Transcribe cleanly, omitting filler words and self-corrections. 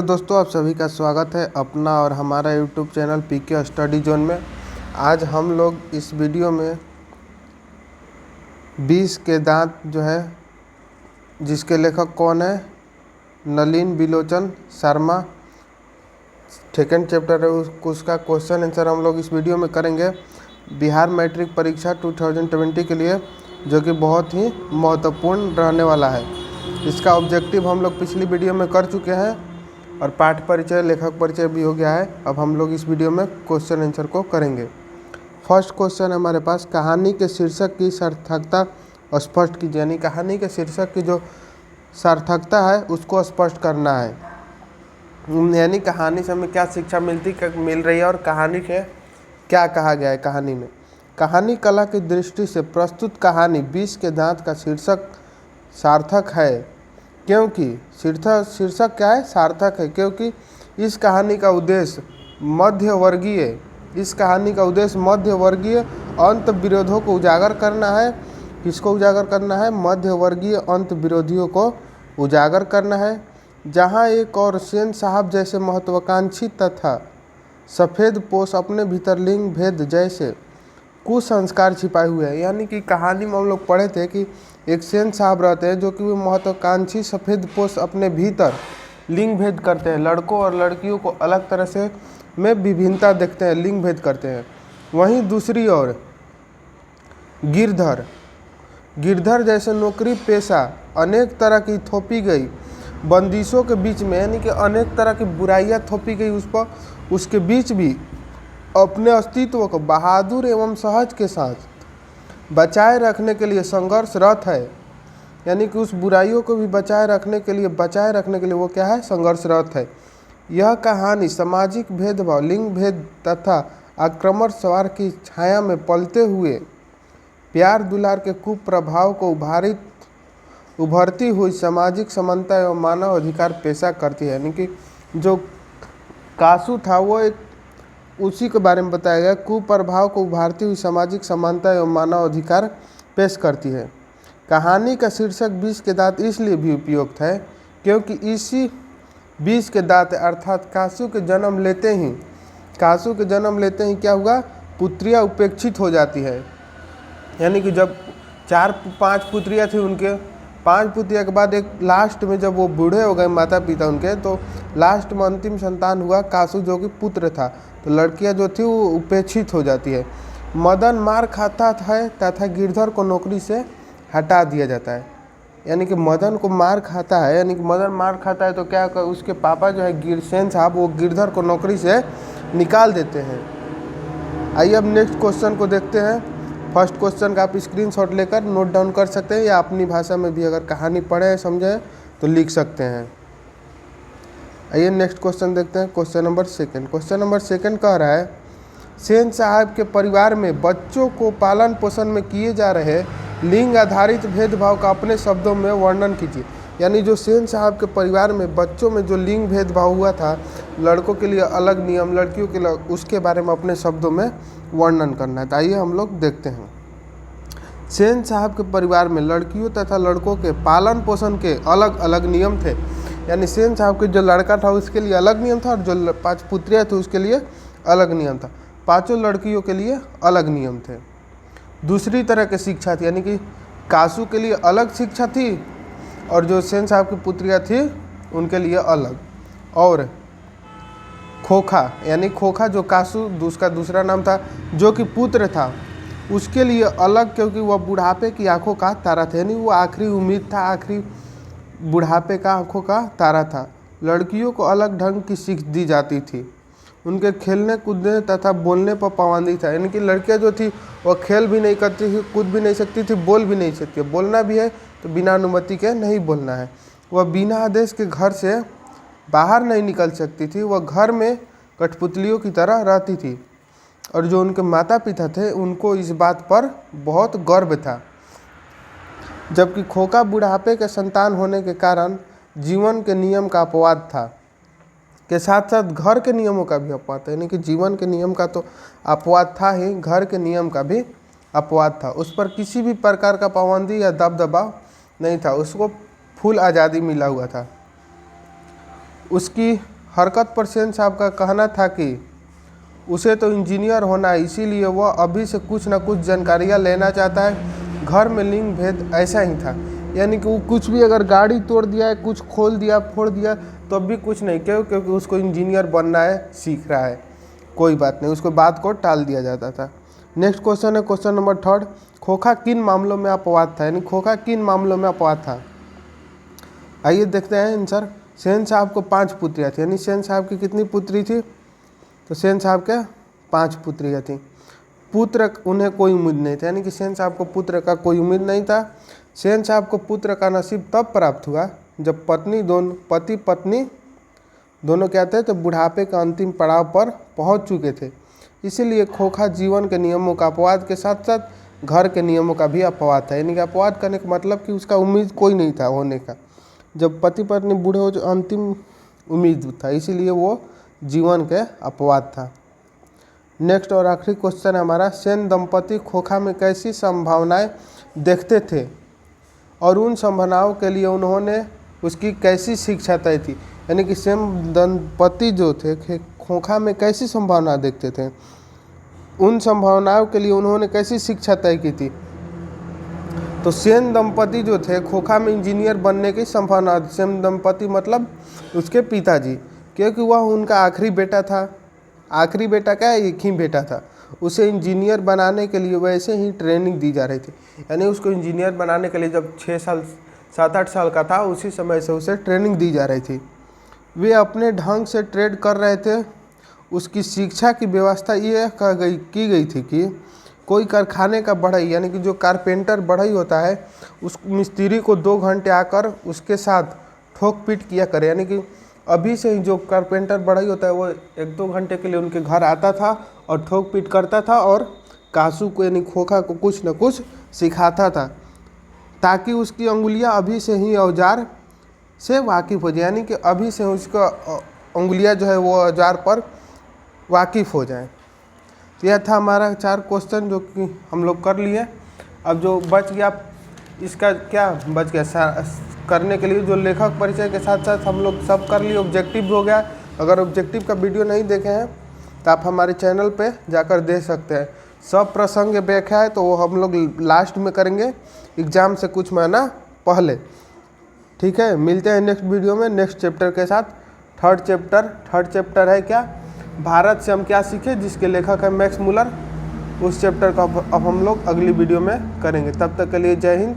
दोस्तों, आप सभी का स्वागत है अपना और हमारा YouTube channel PK study zone में। आज हम लोग इस वीडियो में 20 के दांत जो है, जिसके लेखक कौन है, नलिन बिलोचन शर्मा, सेकेंड चैप्टर है उसका क्वेश्चन आंसर हम लोग इस वीडियो में करेंगे बिहार मैट्रिक परीक्षा 2020 के लिए, जो कि बहुत ही महत्वपूर्ण रहने वाला है। इसका ऑब्जेक्टिव हम लोग पिछली वीडियो में कर चुके हैं और पाठ परिचय, लेखक परिचय भी हो गया है। अब हम लोग इस वीडियो में क्वेश्चन आंसर को करेंगे। फर्स्ट क्वेश्चन है हमारे पास, कहानी के शीर्षक की सार्थकता स्पष्ट कीजिए। यानी कहानी के शीर्षक की जो सार्थकता है उसको स्पष्ट करना है। यानी कहानी से हमें क्या शिक्षा मिल रही है और कहानी के क्या कहा गया है। कहानी में कहानी कला की दृष्टि से प्रस्तुत कहानी 20 के दांत का शीर्षक सार्थक है, क्योंकि शीर्षक क्या है, सार्थक है, क्योंकि इस कहानी का उद्देश्य मध्य वर्गीय अंत विरोधों को उजागर करना है। किसको उजागर करना है? मध्य वर्गीय अंत विरोधियों को उजागर करना है। जहां एक और सेन साहब जैसे महत्वाकांक्षी तथा सफ़ेद पोष अपने भीतर लिंग भेद जैसे कुसंस्कार छिपाए हुए हैं। यानी कि कहानी में हम लोग पढ़े थे कि एक सेन साहब रहते हैं जो कि वो महत्वाकांक्षी सफ़ेद पोष अपने भीतर लिंग भेद करते हैं, लड़कों और लड़कियों को अलग तरह से में विभिन्नता देखते हैं, लिंग भेद करते हैं। वहीं दूसरी ओर गिरधर जैसे नौकरी पेशा अनेक तरह की थोपी गई बंदिशों के बीच में, यानी कि अनेक तरह की बुराइयां थोपी गई उस पर, उसके बीच भी अपने अस्तित्व को बहादुर एवं सहज के साथ बचाए रखने के लिए संघर्षरत है। यानी कि उस बुराइयों को भी बचाए रखने के लिए वो क्या है? संघर्षरत है। यह कहानी सामाजिक भेदभाव, लिंग भेद तथा आक्रमण स्वार की छाया में पलते हुए प्यार दुलार के कुप्रभाव को उभरती हुई सामाजिक समानता एवं मानव अधिकार पेशा करती है। यानी कि जो कासू था वो एक उसी के बारे में बताया गया, कुप्रभाव को उभारती हुई सामाजिक समानता एवं मानव अधिकार पेश करती है। कहानी का शीर्षक 20 के दांत इसलिए भी उपयुक्त है क्योंकि इसी 20 के दांत अर्थात कासू के जन्म लेते ही क्या हुआ? पुत्रियां उपेक्षित हो जाती है। यानी कि जब 4-5 पुत्रियां थी उनके, 5 पुत्रियों के बाद एक लास्ट में जब वो बूढ़े हो गए माता पिता उनके, तो लास्ट में अंतिम संतान हुआ कासू, जो कि पुत्र था। तो लड़कियां जो थी वो उपेक्षित हो जाती है। मदन मार खाता है तथा गिरधर को नौकरी से हटा दिया जाता है। यानी कि मदन मार खाता है तो क्या कर, उसके पापा जो है गिरसेन साहब, वो गिरधर को नौकरी से निकाल देते हैं। आइए अब नेक्स्ट क्वेश्चन को देखते हैं। फर्स्ट क्वेश्चन का आप स्क्रीनशॉट लेकर नोट डाउन कर सकते हैं या अपनी भाषा में भी अगर कहानी पढ़े समझे तो लिख सकते हैं। आइए नेक्स्ट क्वेश्चन देखते हैं। क्वेश्चन नंबर सेकंड कह रहा है, सेन साहब के परिवार में बच्चों को पालन पोषण में किए जा रहे लिंग आधारित भेदभाव का अपने शब्दों में वर्णन कीजिए। यानी जो सेन साहब के परिवार में बच्चों में जो लिंग भेदभाव हुआ था, लड़कों के लिए अलग नियम, लड़कियों के लिए, उसके बारे में अपने शब्दों में वर्णन करना है। तो आइए हम लोग देखते हैं। सेन साहब के परिवार में लड़कियों तथा लड़कों के पालन पोषण के अलग अलग नियम थे। यानी सेन साहब के जो लड़का था उसके लिए अलग नियम था और जो 5 पुत्रियाँ थी उसके लिए अलग नियम था। 5 लड़कियों के लिए अलग नियम थे। दूसरी तरह की शिक्षा थी, यानी कि कासू के लिए अलग शिक्षा थी और जो सेन साहब की पुत्रियाँ थी उनके लिए अलग। और खोखा जो कासू उसका दूसरा नाम था, जो कि पुत्र था, उसके लिए अलग, क्योंकि वह बुढ़ापे की आंखों का तारा था। यानी वो आखिरी उम्मीद था, आखिरी बुढ़ापे का आंखों का तारा था। लड़कियों को अलग ढंग की सीख दी जाती थी। उनके खेलने कूदने तथा बोलने पर पाबंदी था। यानी कि लड़कियां जो थी वह खेल भी नहीं करती थी, कूद भी नहीं सकती थी, बोल भी नहीं सकती। बोलना भी है तो बिना अनुमति के नहीं बोलना है। वह बिना आदेश के घर से बाहर नहीं निकल सकती थी। वह घर में कठपुतलियों की तरह रहती थी और जो उनके माता पिता थे उनको इस बात पर बहुत गर्व था। जबकि खोखा बुढ़ापे के संतान होने के कारण जीवन के नियम का अपवाद था, के साथ साथ घर के नियमों का भी अपवाद था। यानी कि जीवन के नियम का तो अपवाद था ही, घर के नियम का भी अपवाद था। उस पर किसी भी प्रकार का पाबंदी या दबदबा नहीं था, उसको फुल आज़ादी मिला हुआ था। उसकी हरकत पर सेन साहब का कहना था कि उसे तो इंजीनियर होना है, इसीलिए वह अभी से कुछ ना कुछ जानकारियाँ लेना चाहता है। घर में लिंग भेद ऐसा ही था, यानी कि वो कुछ भी अगर गाड़ी तोड़ दिया है, कुछ खोल दिया, फोड़ दिया, तो अब भी कुछ नहीं, क्योंकि उसको इंजीनियर बनना है, सीख रहा है, कोई बात नहीं, उसको बात को टाल दिया जाता था। नेक्स्ट क्वेश्चन है क्वेश्चन नंबर 3, खोखा किन मामलों में अपवाद था, यानी खोखा किन मामलों में अपवाद था। आइए देखते हैं आंसर। सेन साहब को 5 पुत्रियाँ थी, यानी सेन साहब की कितनी पुत्री थी, तो सेन साहब के 5 पुत्रियाँ थी। पुत्र उन्हें कोई उम्मीद नहीं था, यानी कि सेन साहब को पुत्र का कोई उम्मीद नहीं था। सेन साहब को पुत्र का नसीब तब प्राप्त हुआ जब पति पत्नी दोनों क्या थे, तो बुढ़ापे का अंतिम पड़ाव पर पहुंच चुके थे। इसीलिए खोखा जीवन के नियमों का अपवाद के साथ साथ घर के नियमों का भी अपवाद था, यानी कि अपवाद करने का मतलब कि उसका उम्मीद कोई नहीं था होने का। जब पति पत्नी बूढ़े हो, जो अंतिम उम्मीद था, इसीलिए वो जीवन के अपवाद था। नेक्स्ट और आखिरी क्वेश्चन है हमारा, सेन दंपति खोखा में कैसी संभावनाएं देखते थे और उन संभावनाओं के लिए उन्होंने उसकी कैसी शिक्षा तय थी, यानी कि सेन दंपति जो थे खोखा में कैसी संभावना देखते थे, उन संभावनाओं के लिए उन्होंने कैसी शिक्षा तय की थी। तो सेन दंपति जो थे खोखा में इंजीनियर बनने की संभावना, सेन दंपति मतलब उसके पिताजी, क्योंकि वह उनका आखिरी बेटा था। आखिरी बेटा क्या है, एक ही बेटा था। उसे इंजीनियर बनाने के लिए वैसे ही ट्रेनिंग दी जा रही थी, यानी उसको इंजीनियर बनाने के लिए जब 7-8 साल का था, उसी समय से उसे ट्रेनिंग दी जा रही थी। वे अपने ढंग से ट्रेड कर रहे थे। उसकी शिक्षा की व्यवस्था ये की गई थी कि कोई कारखाने का बढ़ई, यानी कि जो कारपेंटर बढ़ई होता है, उस मिस्त्री को 2 घंटे आकर उसके साथ ठोक पीट किया करे, यानी कि अभी से ही जो कारपेंटर बढ़ई होता है वो 1-2 घंटे के लिए उनके घर आता था और ठोक पीट करता था और कासू को यानी खोखा को कुछ न कुछ सिखाता था, ताकि उसकी अंगुलियां अभी से ही औजार से वाकिफ़ हो जाए, यानी कि अभी से उसका उंगलियां जो है वो औजार पर वाकिफ़ हो जाएं। तो यह था हमारा 4 क्वेश्चन जो कि हम लोग कर लिए। अब जो बच गया, इसका क्या बच गया करने के लिए, जो लेखक परिचय के साथ साथ हम लोग सब कर लिए, ऑब्जेक्टिव हो गया। अगर ऑब्जेक्टिव का वीडियो नहीं देखे हैं तो आप हमारे चैनल पे जाकर देख सकते हैं। सब प्रसंग व्याख्या है तो वो हम लोग लास्ट में करेंगे, एग्ज़ाम से कुछ महीना पहले। ठीक है, मिलते हैं नेक्स्ट वीडियो में नेक्स्ट चैप्टर के साथ। थर्ड चैप्टर है क्या, भारत से हम क्या सीखे, जिसके लेखक है मैक्स मुलर। उस चैप्टर का अब हम लोग अगली वीडियो में करेंगे। तब तक के लिए जय हिंद,